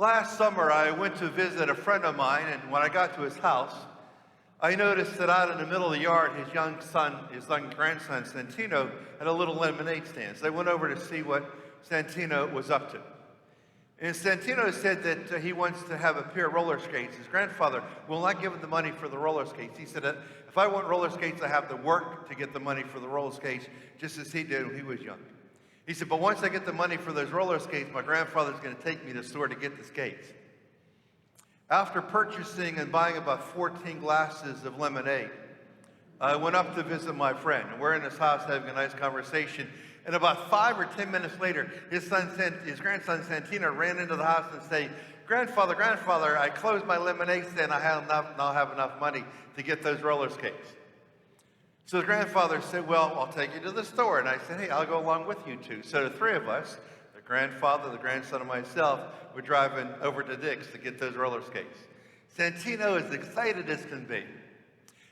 Last summer, I went to visit a friend of mine, and when I got to his house, I noticed that out in the middle of the yard, his young grandson, Santino, had a little lemonade stand. So I went over to see what Santino was up to. And Santino said that he wants to have a pair of roller skates. His grandfather will not give him the money for the roller skates. He said, if I want roller skates, I have to work to get the money for the roller skates, just as he did when he was young. He said, but once I get the money for those roller skates, my grandfather's going to take me to the store to get the skates. After purchasing and buying about 14 glasses of lemonade, I went up to visit my friend. And we're in his house having a nice conversation. And about 5 or 10 minutes later, his grandson Santino ran into the house and said, Grandfather, I closed my lemonade stand. I now have enough money to get those roller skates. So the grandfather said, well, I'll take you to the store. And I said, hey, I'll go along with you two. So the three of us, the grandfather, the grandson, and myself, were driving over to Dick's to get those roller skates. Santino is excited as can be.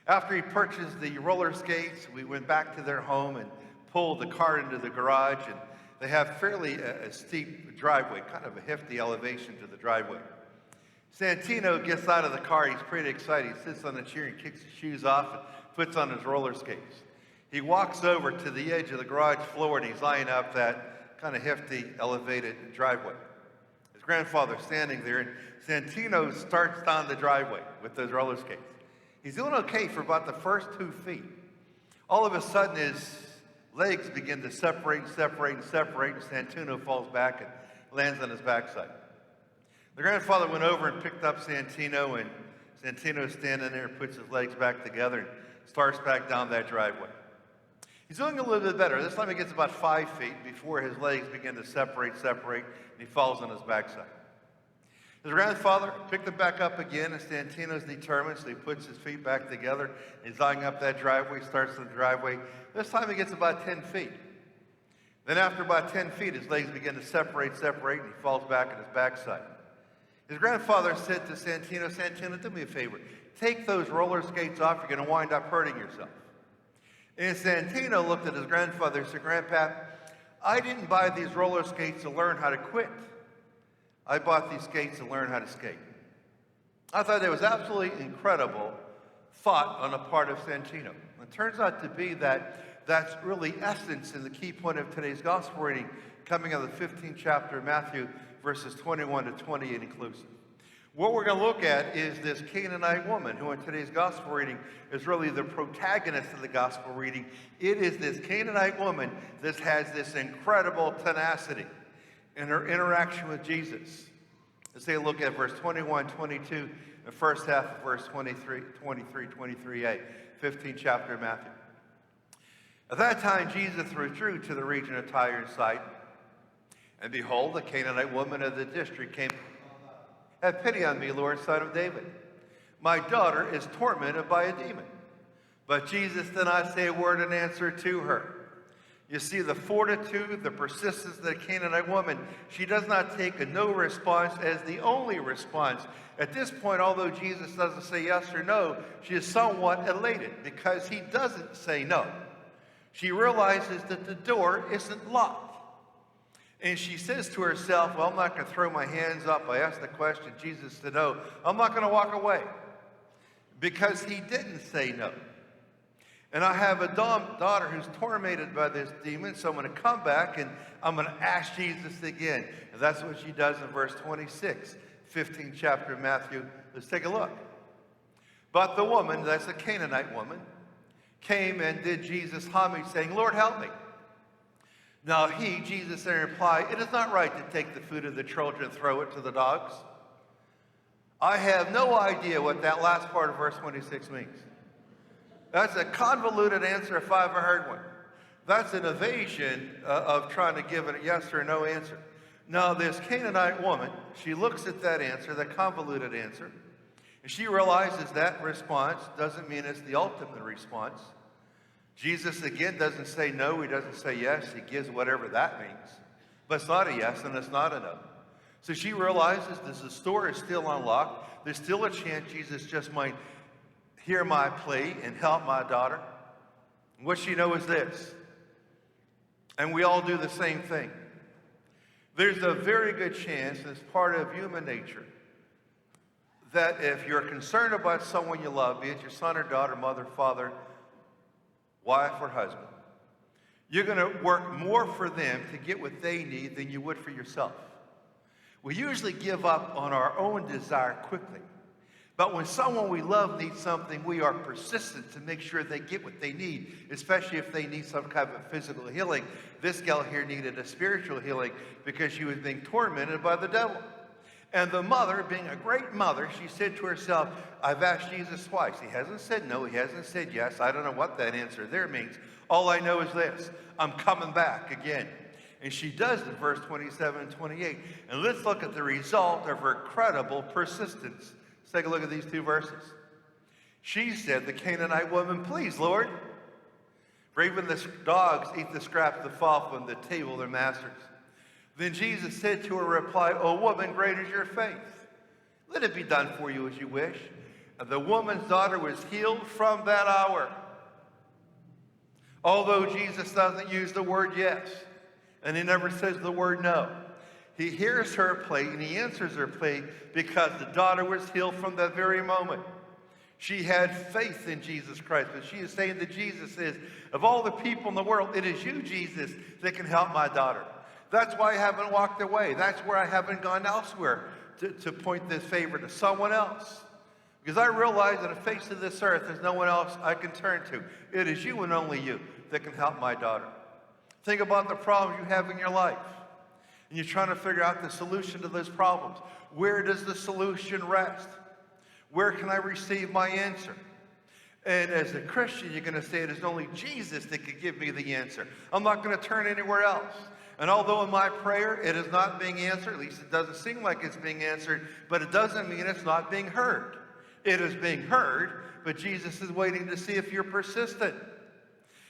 After he purchased the roller skates, we went back to their home and pulled the car into the garage. And they have fairly a steep driveway, kind of a hefty elevation to the driveway. Santino gets out of the car. He's pretty excited. He sits on the chair and kicks his shoes off and puts on his roller skates. He walks over to the edge of the garage floor and he's eyeing up that kind of hefty elevated driveway. His grandfather's standing there, and Santino starts down the driveway with those roller skates. He's doing okay for about the first 2 feet. All of a sudden, his legs begin to separate, and Santino falls back and lands on his backside. The grandfather went over and picked up Santino, and Santino's standing there, puts his legs back together, and starts back down that driveway. He's doing a little bit better. This time he gets about 5 feet before his legs begin to separate, and he falls on his backside. His grandfather picked him back up again, and Santino's determined, so he puts his feet back together. He's eyeing up that driveway, starts the driveway. This time he gets about 10 feet. Then after about 10 feet, his legs begin to separate, and he falls back on his backside. His grandfather said to Santino, do me a favor. Take those roller skates off. You're going to wind up hurting yourself. And Santino looked at his grandfather and said, Grandpa, I didn't buy these roller skates to learn how to quit. I bought these skates to learn how to skate. I thought that was absolutely incredible thought on the part of Santino. It turns out to be that that's really essence and the key point of today's gospel reading, coming out of the 15th chapter of Matthew, verses 21 to 28 inclusive. What we're going to look at is this Canaanite woman, who in today's gospel reading is really the protagonist of the gospel reading. It is this Canaanite woman that has this incredible tenacity in her interaction with Jesus. Let's take a look at verse 21, 22, the first half of verse 23a, 15th chapter of Matthew. At that time, Jesus withdrew to the region of Tyre and Sidon. And behold, the Canaanite woman of the district came, have pity on me, Lord, son of David. My daughter is tormented by a demon. But Jesus did not say a word in answer to her. You see the fortitude, the persistence of the Canaanite woman. She does not take a no response as the only response. At this point, although Jesus doesn't say yes or no, she is somewhat elated because he doesn't say no. She realizes that the door isn't locked. And she says to herself, well, I'm not going to throw my hands up. I asked the question, Jesus said no. I'm not going to walk away because he didn't say no. And I have a daughter who's tormented by this demon, so I'm going to come back and I'm going to ask Jesus again. And that's what she does in verse 26, 15th chapter of Matthew. Let's take a look. But the woman, that's a Canaanite woman, came and did Jesus homage, saying, Lord, help me. Now he, Jesus, in reply, it is not right to take the food of the children and throw it to the dogs. I have no idea what that last part of verse 26 means. That's a convoluted answer if I ever heard one. That's an evasion of trying to give a yes or no answer. Now this Canaanite woman, she looks at that answer, that convoluted answer, and she realizes that response doesn't mean it's the ultimate response. Jesus, again, doesn't say no, he doesn't say yes, he gives whatever that means. But it's not a yes and it's not a no. So she realizes the store is still unlocked. There's still a chance Jesus just might hear my plea and help my daughter. And what she knows is this, and we all do the same thing. There's a very good chance, and it's part of human nature, that if you're concerned about someone you love, be it your son or daughter, mother, father, wife, or husband, you're going to work more for them to get what they need than you would for yourself. We usually give up on our own desire quickly. But when someone we love needs something, we are persistent to make sure they get what they need, especially if they need some kind of physical healing. This gal here needed a spiritual healing because she was being tormented by the devil. And the mother, being a great mother, she said to herself, I've asked Jesus twice. He hasn't said no, he hasn't said yes. I don't know what that answer there means. All I know is this, I'm coming back again. And she does in verse 27 and 28. And let's look at the result of her incredible persistence. Let's take a look at these two verses. She said, the Canaanite woman, please, Lord, for even the dogs eat the scraps that fall from the table of their masters. Then Jesus said to her, reply, O woman, great is your faith. Let it be done for you as you wish. And the woman's daughter was healed from that hour. Although Jesus doesn't use the word yes, and he never says the word no. He hears her plea and he answers her plea because the daughter was healed from that very moment. She had faith in Jesus Christ, but she is saying to Jesus is, of all the people in the world, it is you, Jesus, that can help my daughter. That's why I haven't walked away. That's where I haven't gone elsewhere to point this favor to someone else. Because I realize on the face of this earth, there's no one else I can turn to. It is you and only you that can help my daughter. Think about the problems you have in your life. And you're trying to figure out the solution to those problems. Where does the solution rest? Where can I receive my answer? And as a Christian, you're going to say it is only Jesus that could give me the answer. I'm not going to turn anywhere else. And although in my prayer it is not being answered, at least it doesn't seem like it's being answered, but it doesn't mean it's not being heard. It is being heard, but Jesus is waiting to see if you're persistent.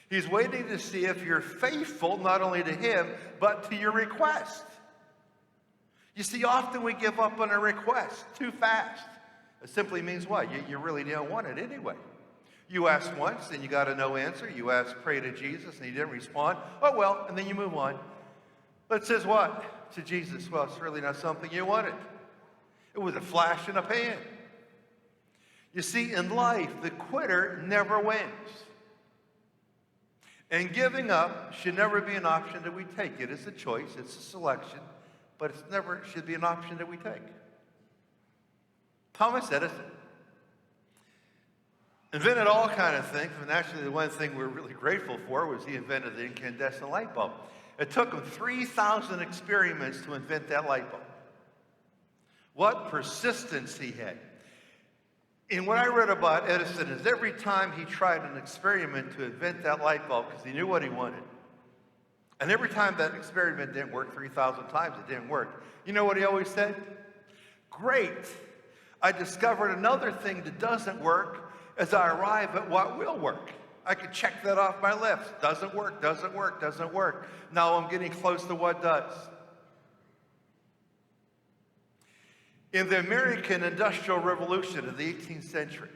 He's waiting to see if you're faithful not only to him, but to your request. You see, often we give up on a request too fast. It simply means what? You really don't want it anyway. You ask once and you got a no answer. You pray to Jesus and he didn't respond. Oh, well, and then you move on. But it says what? To Jesus, well, it's really not something you wanted. It was a flash in a pan. You see, in life, the quitter never wins. And giving up should never be an option that we take. It is a choice, it's a selection, but it never should be an option that we take. Thomas Edison invented all kinds of things, and actually the one thing we're really grateful for was he invented the incandescent light bulb. It took him 3,000 experiments to invent that light bulb. What persistence he had. And what I read about Edison is every time he tried an experiment to invent that light bulb, because he knew what he wanted, and every time that experiment didn't work, 3,000 times it didn't work, you know what he always said? Great, I discovered another thing that doesn't work as I arrive at what will work. I could check that off my list. Doesn't work, doesn't work, doesn't work. Now I'm getting close to what does. In the American Industrial Revolution of the 18th century,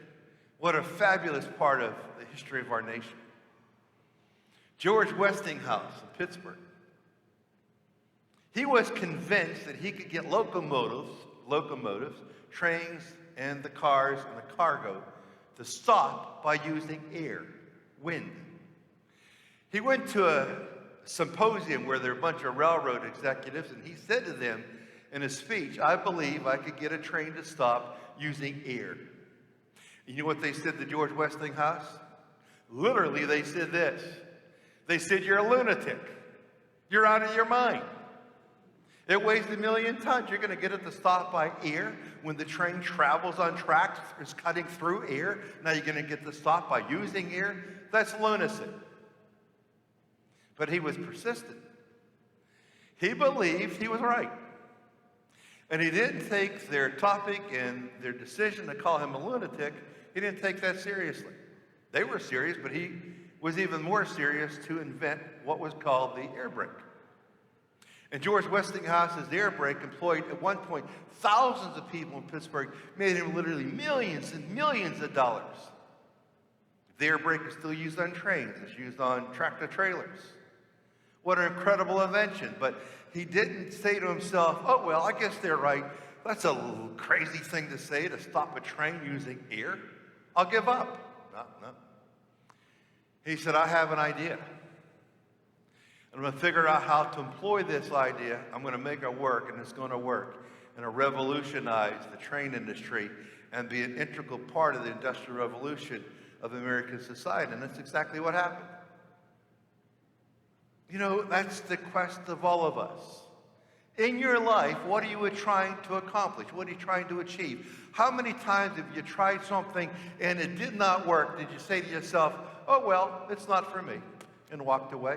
what a fabulous part of the history of our nation. George Westinghouse in Pittsburgh, he was convinced that he could get locomotives, trains, and the cars and the cargo to stop by using air, wind. He went to a symposium where there were a bunch of railroad executives, and he said to them, in a speech, I believe I could get a train to stop using air. You know what they said to George Westinghouse? Literally, they said this. They said, you're a lunatic. You're out of your mind. It weighs 1 million tons. You're going to get it to stop by air when the train travels on tracks, it's cutting through air. Now you're going to get to stop by using air? That's lunacy. But he was persistent. He believed he was right. And he didn't take their topic and their decision to call him a lunatic, he didn't take that seriously. They were serious, but he was even more serious to invent what was called the air brake. And George Westinghouse's air brake employed at one point thousands of people in Pittsburgh, made him literally millions and millions of dollars. The air brake is still used on trains, it's used on tractor trailers. What an incredible invention. But he didn't say to himself, oh, well, I guess they're right. That's a little crazy thing to say, to stop a train using air. I'll give up. No. He said, I have an idea. I'm going to figure out how to employ this idea. I'm going to make it work, and it's going to work. And to revolutionize the train industry and be an integral part of the Industrial Revolution of American society. And that's exactly what happened. You know, that's the quest of all of us. In your life, what are you trying to accomplish? What are you trying to achieve? How many times have you tried something and it did not work? Did you say to yourself, oh, well, it's not for me, and walked away?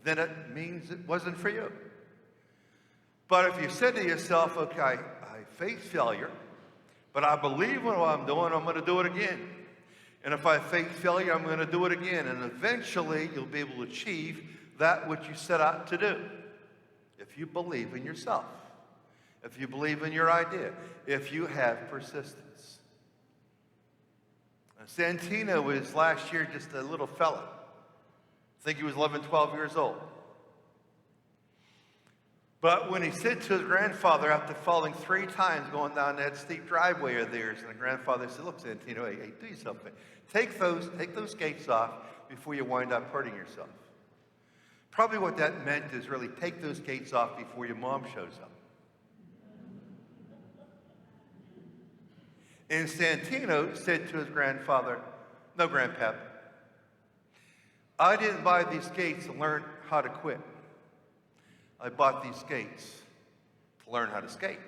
Then it means it wasn't for you. But if you said to yourself, okay, I face failure, but I believe in what I'm doing, I'm going to do it again. And if I face failure, I'm going to do it again. And eventually, you'll be able to achieve that which you set out to do. If you believe in yourself, if you believe in your idea, if you have persistence. Santino was last year just a little fella. I think he was 11, 12 years old. But when he said to his grandfather, after falling 3 times going down that steep driveway of theirs, and the grandfather said, look, Santino, hey, do something. Take those gates off before you wind up hurting yourself. Probably what that meant is really take those gates off before your mom shows up. And Santino said to his grandfather, no, Grandpap, I didn't buy these gates to learn how to quit. I bought these gates to learn how to skate.